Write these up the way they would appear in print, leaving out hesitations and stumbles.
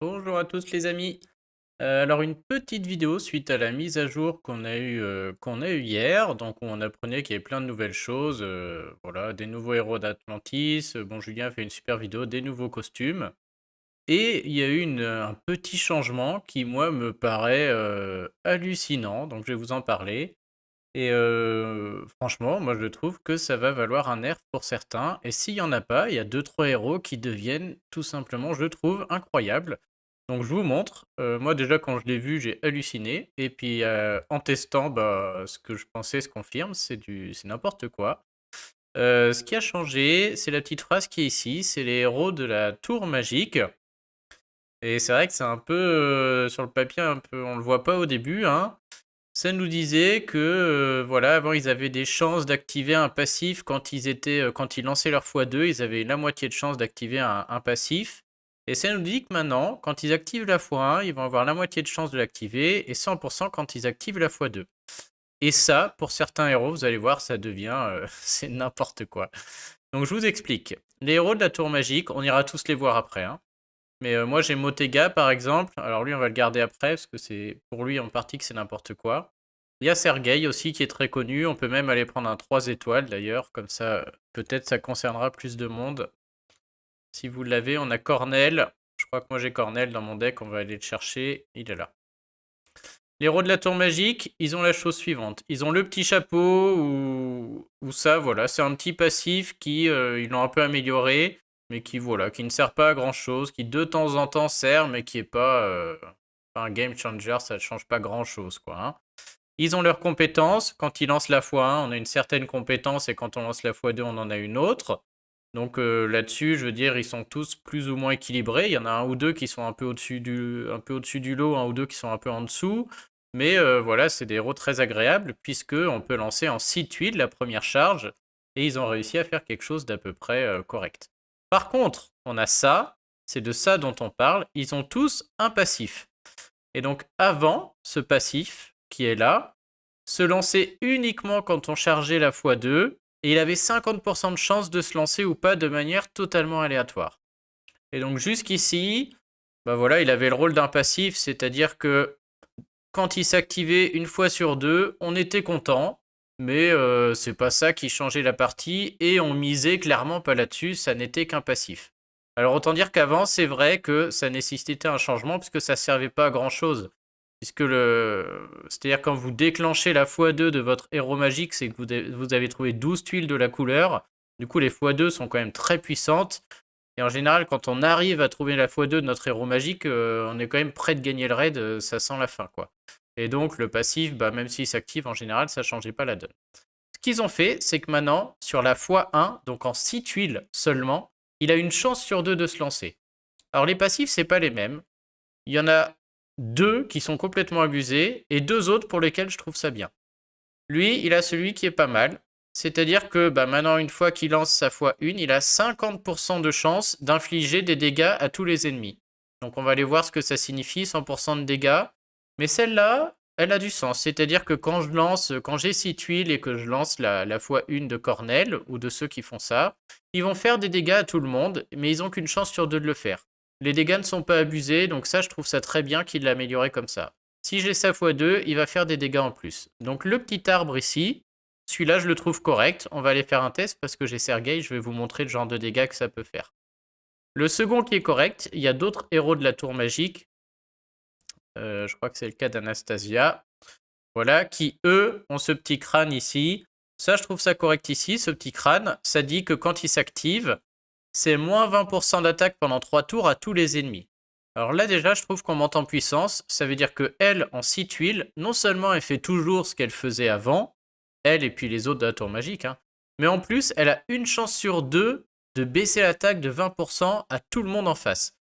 Bonjour à tous les amis. Alors une petite vidéo suite à la mise à jour qu'on a eu hier. Donc on apprenait qu'il y avait plein de nouvelles choses, voilà, des nouveaux héros d'Atlantis, bon Julien a fait une super vidéo, des nouveaux costumes et il y a eu un petit changement qui moi me paraît, hallucinant, donc je vais vous en parler et franchement moi je trouve que ça va valoir un nerf pour certains et s'il y en a pas, il y a deux trois héros qui deviennent tout simplement, je trouve, incroyables. Donc je vous montre, moi déjà quand je l'ai vu, j'ai halluciné et puis, en testant, bah, ce que je pensais se confirme, c'est n'importe quoi. Ce qui a changé, c'est la petite phrase qui est ici, c'est les héros de la tour magique et c'est vrai que c'est un peu, sur le papier un peu on le voit pas au début, hein. Ça nous disait que, voilà, avant ils avaient des chances d'activer un passif quand ils lançaient leur x2, ils avaient la moitié de chance d'activer un passif et ça nous dit que maintenant, quand ils activent la x1, ils vont avoir la moitié de chance de l'activer et 100 quand ils activent la x2 et ça, pour certains héros, vous allez voir, ça devient, c'est n'importe quoi. Donc je vous explique. Les héros de la tour magique, on ira tous les voir après, hein, mais moi j'ai Motega par exemple, alors lui on va le garder après parce que c'est pour lui en partie que c'est n'importe quoi. Il y a Sergueï aussi qui est très connu, on peut même aller prendre un 3 étoiles d'ailleurs, comme ça peut-être ça concernera plus de monde. Si vous l'avez, on a Cornel, je crois que moi j'ai Cornel dans mon deck, on va aller le chercher, il est là. Les héros de la tour magique, ils ont la chose suivante. Ils ont le petit chapeau ou ça, voilà. C'est un petit passif qui, ils l'ont un peu amélioré, mais qui, voilà, qui ne sert pas à grand chose, qui de temps en temps sert, mais qui est pas un game changer, ça ne change pas grand chose, quoi, hein. Ils ont leurs compétences. Quand ils lancent la x1, on a une certaine compétence, et quand on lance la x2, on en a une autre. Donc là-dessus, je veux dire, ils sont tous plus ou moins équilibrés. Il y en a un ou deux qui sont un peu au-dessus du lot, un ou deux qui sont un peu en dessous. Mais voilà, c'est des héros très agréables, puisque on peut lancer en 6 tuiles la première charge, et ils ont réussi à faire quelque chose d'à peu près correct. Par contre, on a ça, c'est de ça dont on parle, ils ont tous un passif. Et donc avant, ce passif, qui est là, se lançait uniquement quand on chargeait la x2, et il avait 50% de chance de se lancer ou pas de manière totalement aléatoire. Et donc jusqu'ici, bah voilà, il avait le rôle d'un passif, c'est-à-dire que quand il s'activait une fois sur deux, on était content, mais c'est pas ça qui changeait la partie, et on misait clairement pas là-dessus, ça n'était qu'un passif. Alors autant dire qu'avant, c'est vrai que ça nécessitait un changement, puisque ça servait pas à grand-chose. C'est-à-dire quand vous déclenchez la x2 de votre héros magique, c'est que vous avez trouvé 12 tuiles de la couleur. Du coup, les x2 sont quand même très puissantes. Et en général, quand on arrive à trouver la x2 de notre héros magique, on est quand même prêt de gagner le raid, ça sent la fin, quoi. Et donc, le passif, bah, même s'il s'active, en général, ça ne changeait pas la donne. Ce qu'ils ont fait, c'est que maintenant, sur la x1, donc en 6 tuiles seulement, il a une chance sur 2 de se lancer. Alors, les passifs, c'est pas les mêmes. Il y en a deux qui sont complètement abusés et deux autres pour lesquels je trouve ça bien. Lui, il a celui qui est pas mal. C'est-à-dire que bah, maintenant, une fois qu'il lance sa x1, il a 50% de chance d'infliger des dégâts à tous les ennemis. Donc on va aller voir ce que ça signifie, 100% de dégâts. Mais celle-là, elle a du sens. C'est-à-dire que quand j'ai 6 tuiles et que je lance la x1 de Cornel, ou de ceux qui font ça, ils vont faire des dégâts à tout le monde, mais ils n'ont qu'une chance sur deux de le faire. Les dégâts ne sont pas abusés, donc ça, je trouve ça très bien qu'il l'ait amélioré comme ça. Si j'ai sa x2, il va faire des dégâts en plus. Donc le petit arbre ici, celui-là je le trouve correct. On va aller faire un test parce que j'ai Sergueï, je vais vous montrer le genre de dégâts que ça peut faire. Le second qui est correct, il y a d'autres héros de la tour magique. Je crois que c'est le cas d'Anastasia. Voilà, qui eux ont ce petit crâne ici. Ça, je trouve ça correct ici, ce petit crâne. Ça dit que quand il s'active, c'est moins 20% d'attaque pendant 3 tours à tous les ennemis. Alors là déjà, je trouve qu'on monte en puissance. Ça veut dire que elle, en 6 tuiles, non seulement elle fait toujours ce qu'elle faisait avant, elle et puis les autres de la tour magique, hein, mais en plus, elle a une chance sur deux de baisser l'attaque de 20% à tout le monde en face.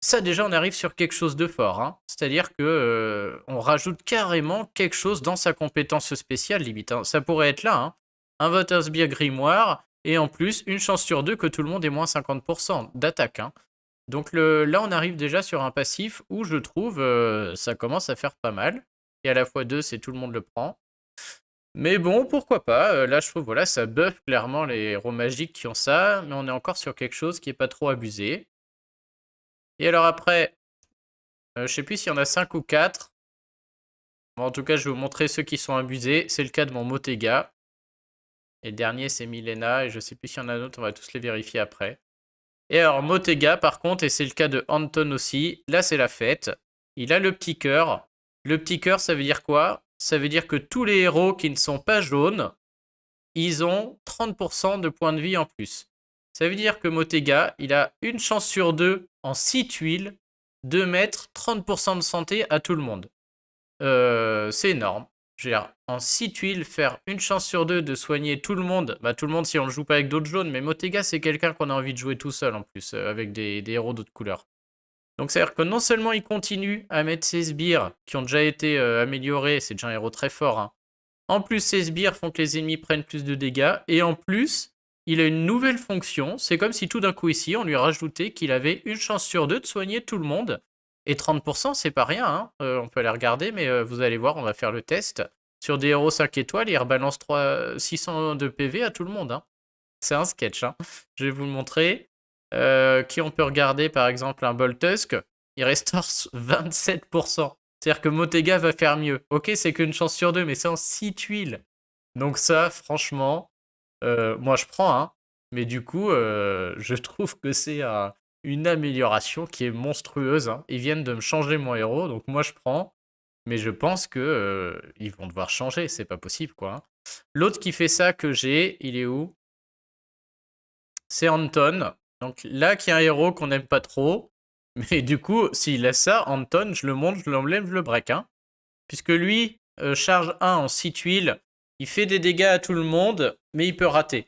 Ça déjà, on arrive sur quelque chose de fort, hein. C'est-à-dire que on rajoute carrément quelque chose dans sa compétence spéciale, limite, hein. Ça pourrait être là, hein. Un vote à sbire grimoire, et en plus, une chance sur deux que tout le monde ait moins 50% d'attaque, hein. Donc là, on arrive déjà sur un passif où je trouve ça commence à faire pas mal. Et à la fois deux, c'est tout le monde le prend. Mais bon, pourquoi pas. Là, je trouve, voilà, ça buff clairement les héros magiques qui ont ça, mais on est encore sur quelque chose qui est pas trop abusé. Et alors après, Je sais plus s'il y en a 5 ou 4. Bon, en tout cas, je vais vous montrer ceux qui sont abusés. C'est le cas de mon Motega. Et le dernier, c'est Milena. Et je sais plus s'il y en a d'autres, on va tous les vérifier après. Et alors, Motega, par contre, et c'est le cas de Anton aussi, là, c'est la fête. Il a le petit cœur. Le petit cœur, ça veut dire quoi? Ça veut dire que tous les héros qui ne sont pas jaunes, ils ont 30% de points de vie en plus. Ça veut dire que Motega, il a une chance sur deux en 6 tuiles de mettre 30% de santé à tout le monde. C'est énorme. Je veux dire, en 6 tuiles, faire une chance sur deux de soigner tout le monde. Bah, tout le monde si on ne joue pas avec d'autres jaunes, mais Motega, c'est quelqu'un qu'on a envie de jouer tout seul en plus, avec des héros d'autres couleurs. Donc, c'est-à-dire que non seulement il continue à mettre ses sbires qui ont déjà été améliorés, c'est déjà un héros très fort. Hein. En plus, ses sbires font que les ennemis prennent plus de dégâts. Et en plus, il a une nouvelle fonction. C'est comme si tout d'un coup ici, on lui rajoutait qu'il avait une chance sur deux de soigner tout le monde. Et 30%, c'est pas rien. Hein. On peut aller regarder, mais vous allez voir, on va faire le test. Sur des héros 5 étoiles, il rebalance 600 de PV à tout le monde. Hein. C'est un sketch. Hein. Je vais vous le montrer. Qui on peut regarder, par exemple, un Boltusk. Il restaure 27%. C'est-à-dire que Motega va faire mieux. Ok, c'est qu'une chance sur deux, mais c'est en 6 tuiles. Donc ça, franchement, moi je prends, hein. Mais du coup, je trouve que c'est une amélioration qui est monstrueuse. Hein. Ils viennent de me changer mon héros, donc moi je prends. Mais je pense que ils vont devoir changer, c'est pas possible, quoi. Hein. L'autre qui fait ça que j'ai, il est où? C'est Anton. Donc là, qui est un héros qu'on n'aime pas trop. Mais du coup, s'il a ça, Anton, je le monte, je l'enlève, je le break. Hein. Puisque lui, charge 1 en 6 tuiles, il fait des dégâts à tout le monde, mais il peut rater.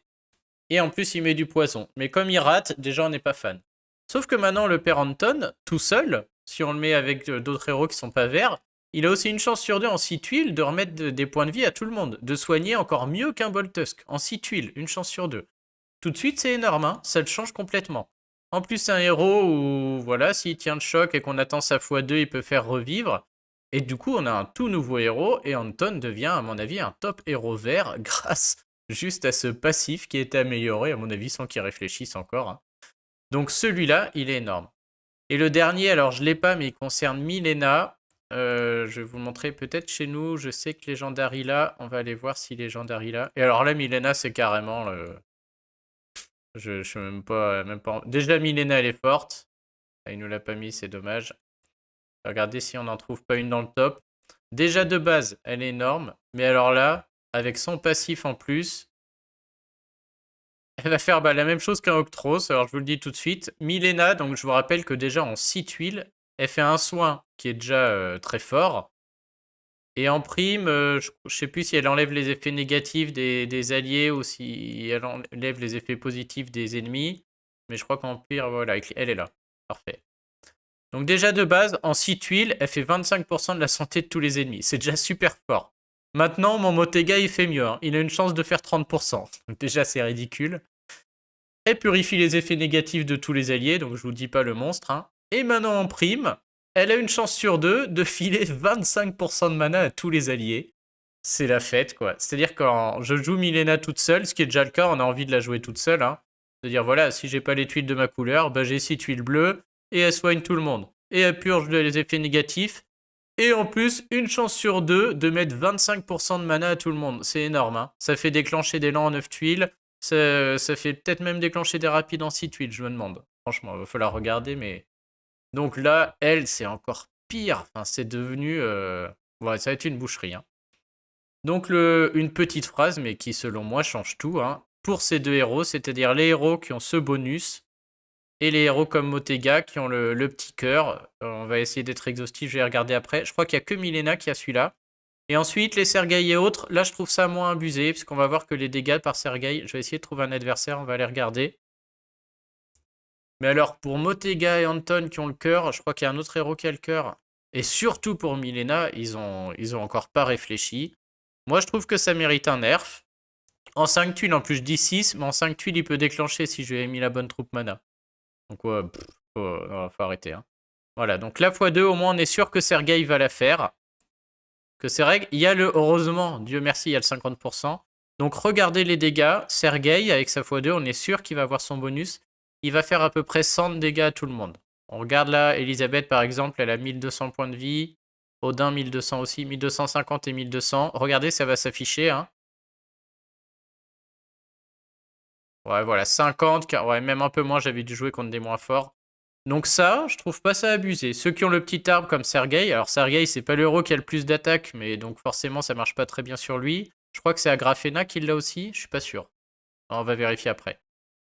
Et en plus, il met du poison. Mais comme il rate, déjà, on n'est pas fan. Sauf que maintenant, le père Anton, tout seul, si on le met avec d'autres héros qui sont pas verts, il a aussi une chance sur deux en 6 tuiles de remettre des points de vie à tout le monde. De soigner encore mieux qu'un Boltusk. En 6 tuiles, une chance sur deux. Tout de suite, c'est énorme, hein, ça le change complètement. En plus, c'est un héros où, voilà, s'il tient le choc et qu'on attend sa x2, il peut faire revivre. Et du coup, on a un tout nouveau héros, et Anton devient, à mon avis, un top héros vert grâce juste à ce passif qui a été amélioré, à mon avis, sans qu'il réfléchisse encore. Hein. Donc celui-là, il est énorme. Et le dernier, alors je ne l'ai pas, mais il concerne Milena. Je vais vous le montrer peut-être chez nous. Je sais que Legendary là, on va aller voir si Legendary là. Et alors là, Milena, c'est carrément le... Je suis même pas... Déjà, Milena, elle est forte. Ah, il nous l'a pas mis, c'est dommage. Regardez si on n'en trouve pas une dans le top. Déjà, de base, elle est énorme. Mais alors là, avec son passif en plus, elle va faire la même chose qu'un Octros. Alors, je vous le dis tout de suite. Milena, donc je vous rappelle que déjà, en 6 tuiles, elle fait un soin qui est déjà très fort. Et en prime, je sais plus si elle enlève les effets négatifs des alliés ou si elle enlève les effets positifs des ennemis. Mais je crois qu'en pire, voilà, elle est là. Parfait. Donc déjà de base, en 6 tuiles, elle fait 25% de la santé de tous les ennemis. C'est déjà super fort. Maintenant, mon Motega, il fait mieux. Hein. Il a une chance de faire 30%. Donc déjà, c'est ridicule. Elle purifie les effets négatifs de tous les alliés, donc je vous dis pas le monstre. Hein. Et maintenant, en prime, elle a une chance sur deux de filer 25% de mana à tous les alliés. C'est la fête, quoi. C'est-à-dire quand je joue Milena toute seule, ce qui est déjà le cas, on a envie de la jouer toute seule. Hein. C'est-à-dire, voilà, si j'ai pas les tuiles de ma couleur, bah j'ai 6 tuiles bleues, et elle soigne tout le monde. Et elle purge les effets négatifs. Et en plus, une chance sur deux de mettre 25% de mana à tout le monde. C'est énorme, hein. Ça fait déclencher des lents en 9 tuiles. Ça fait peut-être même déclencher des rapides en 6 tuiles, je me demande. Franchement, il va falloir regarder, mais... Donc là, elle, c'est encore pire. Enfin, c'est devenu... Ouais, ça va être une boucherie, hein. Donc une petite phrase, mais qui selon moi change tout, hein, pour ces deux héros, c'est-à-dire les héros qui ont ce bonus et les héros comme Motega qui ont le petit cœur. On va essayer d'être exhaustif, je vais regarder après. Je crois qu'il n'y a que Milena qui a celui-là. Et ensuite, les Sergueï et autres, là je trouve ça moins abusé, puisqu'on va voir que les dégâts par Sergueï, je vais essayer de trouver un adversaire, on va aller regarder. Mais alors, pour Motega et Anton qui ont le cœur, je crois qu'il y a un autre héros qui a le cœur. Et surtout pour Milena, ils ont encore pas réfléchi. Moi, je trouve que ça mérite un nerf. En 5 tuiles, en plus je dis 6, mais en 5 tuiles, il peut déclencher si je lui ai mis la bonne troupe mana. Donc ouais, faut arrêter. Hein. Voilà, donc la x2, au moins on est sûr que Sergueï va la faire. Que c'est règle. Il y a le, heureusement, Dieu merci, il y a le 50%. Donc regardez les dégâts. Sergueï, avec sa x2, on est sûr qu'il va avoir son bonus. Il va faire à peu près 100 de dégâts à tout le monde. On regarde là, Elisabeth par exemple, elle a 1200 points de vie. Odin 1200 aussi, 1250 et 1200. Regardez, ça va s'afficher. Hein. Ouais, voilà, 50, ouais, même un peu moins, j'avais dû jouer contre des moins forts. Donc ça, je trouve pas ça abusé. Ceux qui ont le petit arbre comme Sergei, alors Sergei, c'est pas le héros qui a le plus d'attaques, mais donc forcément, ça marche pas très bien sur lui. Je crois que c'est Agrafena qui l'a aussi, je suis pas sûr. On va vérifier après.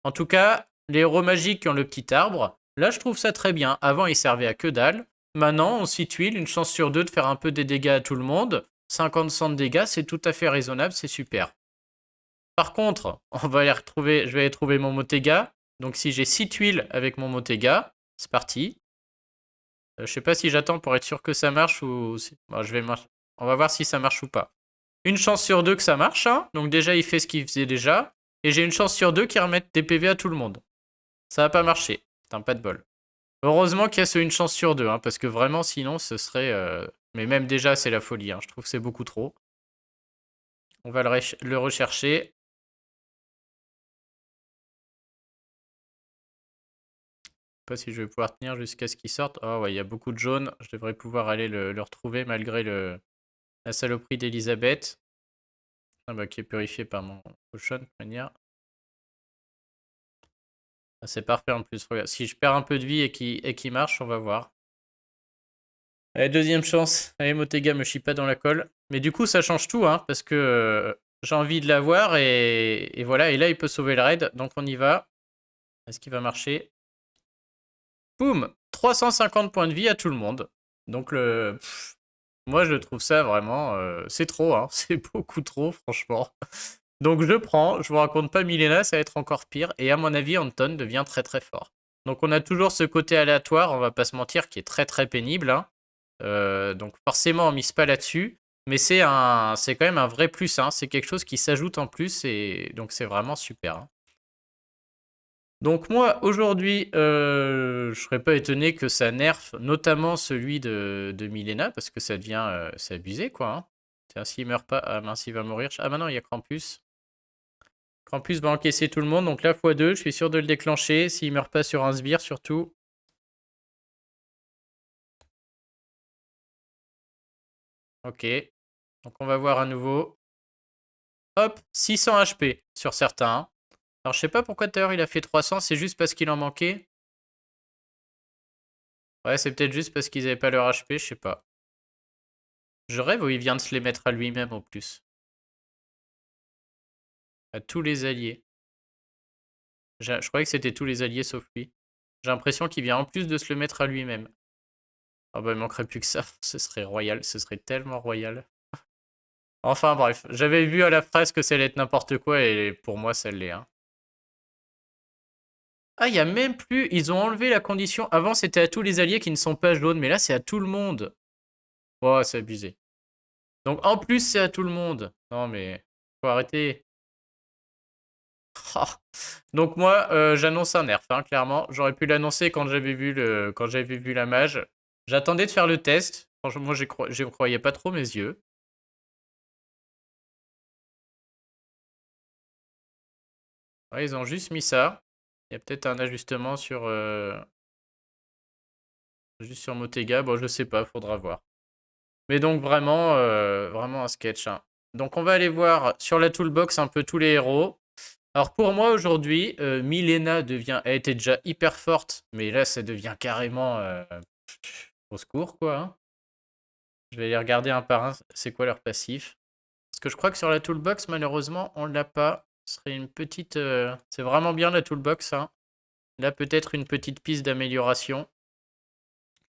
En tout cas, les héros magiques qui ont le petit arbre, là, je trouve ça très bien. Avant, ils servaient à que dalle. Maintenant, on s'y tuile, une chance sur deux de faire un peu des dégâts à tout le monde. 50-100 de dégâts, c'est tout à fait raisonnable, c'est super. Par contre, on va aller retrouver, je vais aller trouver mon Motega. Donc si j'ai 6 tuiles avec mon Motega, c'est parti. Je sais pas si j'attends pour être sûr que ça marche ou... Bon, on va voir si ça marche ou pas. Une chance sur deux que ça marche, hein. Donc déjà il fait ce qu'il faisait déjà. Et j'ai une chance sur deux qu'il remette des PV à tout le monde. Ça va pas marcher. Putain, pas de bol. Heureusement qu'il y a ce une chance sur deux, hein, parce que vraiment sinon ce serait... Mais même déjà c'est la folie, hein. Je trouve que c'est beaucoup trop. On va le rechercher. Pas si je vais pouvoir tenir jusqu'à ce qu'il sorte. Oh ouais, il y a beaucoup de jaunes. Je devrais pouvoir aller le retrouver malgré la saloperie d'Elisabeth. Ah bah, qui est purifié par mon potion, de manière. Ah, c'est parfait en plus. Regarde, si je perds un peu de vie et qu'il marche, on va voir. Allez, deuxième chance. Allez, Motega, me chie pas dans la colle. Mais du coup, ça change tout, hein, parce que j'ai envie de l'avoir et voilà. Et là, il peut sauver le raid. Donc on y va. Est-ce qu'il va marcher? Boum, 350 points de vie à tout le monde. Donc moi je trouve ça vraiment... c'est trop, hein. C'est beaucoup trop, franchement. Donc je prends, je vous raconte pas Milena, ça va être encore pire. Et à mon avis, Anton devient très très fort. Donc on a toujours ce côté aléatoire, on va pas se mentir, qui est très très pénible. Hein. Donc forcément on mise pas là-dessus. Mais c'est quand même un vrai plus, hein. C'est quelque chose qui s'ajoute en plus et donc c'est vraiment super. Hein. Donc moi, aujourd'hui, je serais pas étonné que ça nerf notamment celui de Milena, parce que ça devient... c'est abusé, quoi. Hein. Tiens, s'il meurt pas... Ah mince, il va mourir. Ah bah non, il y a Krampus. Krampus va encaisser tout le monde, donc là, x2, je suis sûr de le déclencher. S'il meurt pas sur un sbire, surtout. Ok. Donc on va voir à nouveau. Hop, 600 HP sur certains. Alors je sais pas pourquoi tout à l'heure il a fait 300, c'est juste parce qu'il en manquait. Ouais, c'est peut-être juste parce qu'ils avaient pas leur HP, je sais pas. Je rêve où il vient de se les mettre à lui-même en plus. À tous les alliés. Je croyais que c'était tous les alliés sauf lui. J'ai l'impression qu'il vient en plus de se le mettre à lui-même. Ah bah il manquerait plus que ça. Ce serait royal, ce serait tellement royal. Enfin bref, j'avais vu à la phrase que ça allait être n'importe quoi et pour moi ça l'est. Hein. Ah, il y a même plus... Ils ont enlevé la condition. Avant c'était à tous les alliés qui ne sont pas jaunes, mais là c'est à tout le monde. Oh, c'est abusé. Donc en plus c'est à tout le monde. Non mais... Faut arrêter. Ah. Donc moi, j'annonce un nerf, hein, clairement. J'aurais pu l'annoncer quand j'avais vu la mage. J'attendais de faire le test. Franchement, moi, je croyais pas trop mes yeux. Ouais, ils ont juste mis ça. Il y a peut-être un ajustement juste sur Motega. Bon, je sais pas, faudra voir. Mais donc vraiment, vraiment un sketch. Hein. Donc on va aller voir sur la toolbox un peu tous les héros. Alors pour moi aujourd'hui, Milena a été déjà hyper forte, mais là ça devient carrément au secours quoi. Hein. Je vais les regarder un par un, c'est quoi leur passif. Parce que je crois que sur la toolbox, malheureusement, on l'a pas. Ce serait une petite... C'est vraiment bien la toolbox. Hein. Là, peut-être une petite piste d'amélioration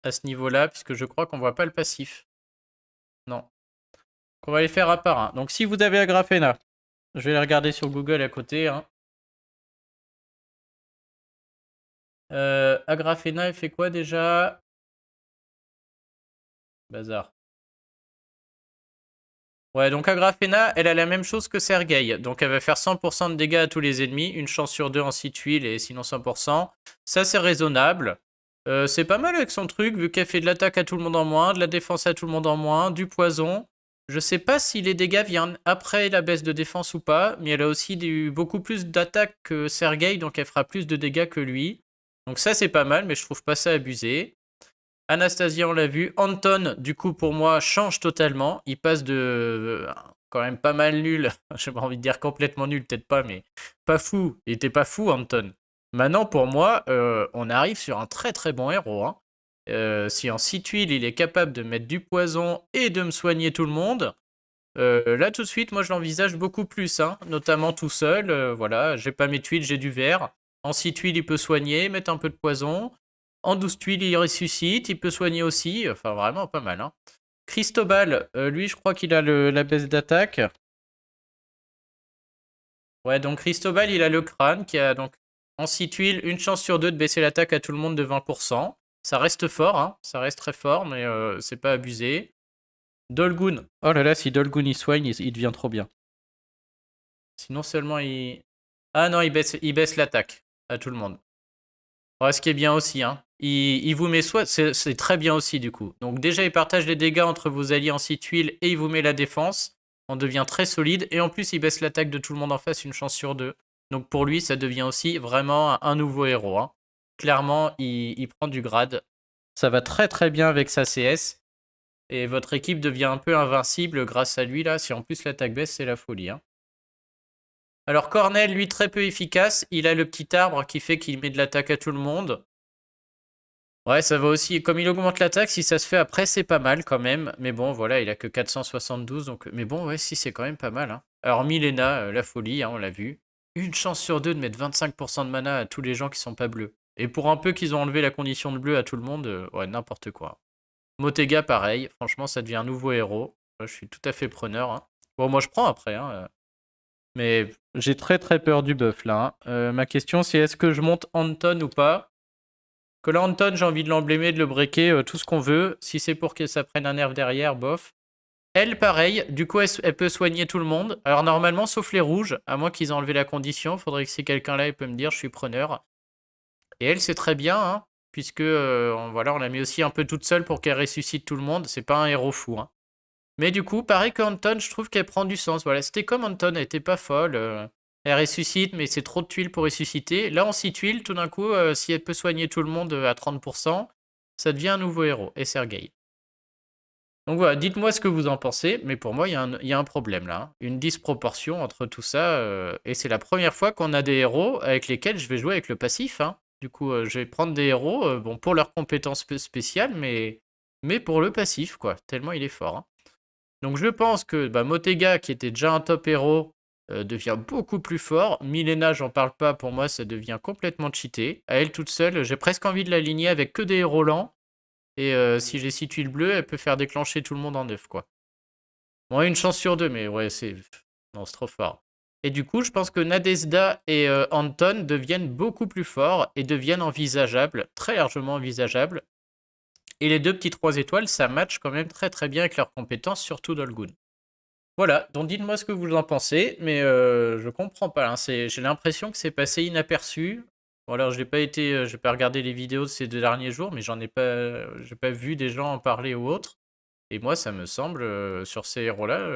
à ce niveau-là, puisque je crois qu'on voit pas le passif. Non. On va les faire un par un. Donc si vous avez Agrafena, je vais les regarder sur Google à côté. Hein. Agrafena, elle fait quoi déjà? Bazar. Ouais, donc Agrafena, elle a la même chose que Sergei. Donc elle va faire 100% de dégâts à tous les ennemis, une chance sur deux en 6 tuiles et sinon 100%. Ça, c'est raisonnable. C'est pas mal avec son truc, vu qu'elle fait de l'attaque à tout le monde en moins, de la défense à tout le monde en moins, du poison. Je sais pas si les dégâts viennent après la baisse de défense ou pas, mais elle a aussi beaucoup plus d'attaque que Sergei, donc elle fera plus de dégâts que lui. Donc ça, c'est pas mal, mais je trouve pas ça abusé. Anastasia, on l'a vu. Anton, du coup, pour moi, change totalement. Il passe de quand même pas mal nul. J'ai pas envie de dire complètement nul, peut-être pas, mais pas fou. Il était pas fou, Anton. Maintenant, pour moi, on arrive sur un très très bon héros, hein. Si en 6 tuiles, il est capable de mettre du poison et de me soigner tout le monde, là tout de suite, moi je l'envisage beaucoup plus, hein, notamment tout seul. Voilà, j'ai pas mes tuiles, j'ai du verre. En 6 tuiles, il peut soigner, mettre un peu de poison. En 12 tuiles, il ressuscite, il peut soigner aussi. Enfin, vraiment pas mal, hein. Cristobal, lui, je crois qu'il a la baisse d'attaque. Ouais, donc Cristobal, il a le crâne qui a donc en 6 tuiles, une chance sur deux de baisser l'attaque à tout le monde de 20%. Ça reste fort, hein, ça reste très fort, mais c'est pas abusé. Dolgun. Oh là là, si Dolgun il soigne, il devient trop bien. Sinon seulement il... Ah non, il baisse l'attaque à tout le monde. Ouais, ce qui est bien aussi, hein. Il vous met soit... C'est très bien aussi, du coup. Donc déjà, il partage les dégâts entre vos alliés en 6 tuiles et il vous met la défense. On devient très solide. Et en plus, il baisse l'attaque de tout le monde en face, une chance sur deux. Donc pour lui, ça devient aussi vraiment un nouveau héros, hein. Clairement, il prend du grade. Ça va très très bien avec sa CS. Et votre équipe devient un peu invincible grâce à lui, là. Si en plus l'attaque baisse, c'est la folie, hein. Alors Cornel, lui, très peu efficace. Il a le petit arbre qui fait qu'il met de l'attaque à tout le monde. Ouais, ça va aussi. Comme il augmente l'attaque, si ça se fait après, c'est pas mal quand même. Mais bon, voilà, il a que 472. Donc... Mais bon, ouais, si, c'est quand même pas mal, hein. Alors Milena, la folie, hein, on l'a vu. Une chance sur deux de mettre 25% de mana à tous les gens qui sont pas bleus. Et pour un peu qu'ils ont enlevé la condition de bleu à tout le monde, ouais, n'importe quoi. Motega, pareil. Franchement, ça devient un nouveau héros. Moi, je suis tout à fait preneur, hein. Bon, moi, je prends après, hein. Mais j'ai très très peur du buff là, hein. Ma question c'est est-ce que je monte Anton ou pas? Que là Anton j'ai envie de l'emblémer, de le breaker, tout ce qu'on veut. Si c'est pour que ça prenne un nerf derrière, bof. Elle pareil, du coup elle peut soigner tout le monde. Alors normalement sauf les rouges, à moins qu'ils aient enlevé la condition. Faudrait que si quelqu'un là il peut me dire je suis preneur. Et elle c'est très bien, hein, puisque voilà, on l'a mis aussi un peu toute seule pour qu'elle ressuscite tout le monde. C'est pas un héros fou, hein. Mais du coup, pareil qu'Anton, je trouve qu'elle prend du sens. Voilà, c'était comme Anton, elle était pas folle. Elle ressuscite, mais c'est trop de tuiles pour ressusciter. Là, en 6 tuiles, tout d'un coup, si elle peut soigner tout le monde à 30%, ça devient un nouveau héros. Et Sergei. Donc voilà, dites-moi ce que vous en pensez. Mais pour moi, il y a un problème là, hein. Une disproportion entre tout ça. Et c'est la première fois qu'on a des héros avec lesquels je vais jouer avec le passif, hein. Du coup, je vais prendre des héros bon, pour leurs compétences spéciales, mais pour le passif, quoi. Tellement il est fort, hein. Donc je pense que bah, Motega, qui était déjà un top héros, devient beaucoup plus fort. Milena, j'en parle pas, pour moi, ça devient complètement cheaté. À elle toute seule, j'ai presque envie de l'aligner avec que des héros lents. Et si j'ai 6 tuiles bleues, elle peut faire déclencher tout le monde en 9, quoi. Bon, une chance sur deux, mais ouais, c'est... Non, c'est trop fort. Et du coup, je pense que Nadezda et Anton deviennent beaucoup plus forts et deviennent envisageables, très largement envisageables. Et les deux petits 3 étoiles, ça match quand même très très bien avec leurs compétences, surtout Dolgun. Voilà, donc dites-moi ce que vous en pensez, mais je comprends pas, hein, j'ai l'impression que c'est passé inaperçu. Bon alors j'ai pas regardé les vidéos de ces 2 derniers jours, mais j'ai pas vu des gens en parler ou autre. Et moi, ça me semble, sur ces héros-là,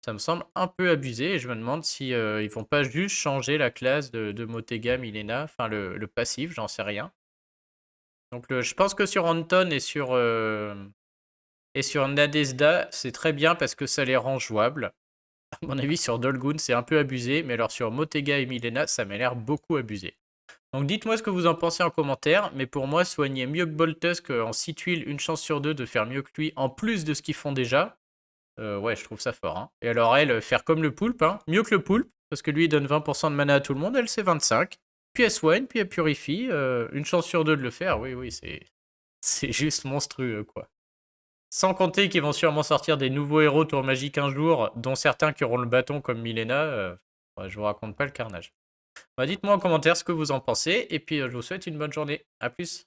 ça me semble un peu abusé et je me demande si, ils vont pas juste changer la classe de Motega, Milena, enfin le passif, j'en sais rien. Donc je pense que sur Anton et sur Nadezda, c'est très bien parce que ça les rend jouables. À mon avis, sur Dolgun, c'est un peu abusé, mais alors sur Motega et Milena, ça m'a l'air beaucoup abusé. Donc dites-moi ce que vous en pensez en commentaire, mais pour moi, soigner mieux que Boltusk en 6 tuiles, une chance sur deux de faire mieux que lui, en plus de ce qu'ils font déjà, ouais, je trouve ça fort, hein. Et alors elle, faire comme le poulpe, hein, mieux que le poulpe, parce que lui, il donne 20% de mana à tout le monde, elle, c'est 25. Puis elle soigne, puis elle purifie, une chance sur deux de le faire, oui, oui, c'est juste monstrueux, quoi. Sans compter qu'ils vont sûrement sortir des nouveaux héros tour magique un jour, dont certains qui auront le bâton comme Milena. Ouais, je vous raconte pas le carnage. Bah, dites-moi en commentaire ce que vous en pensez, et puis je vous souhaite une bonne journée. A plus.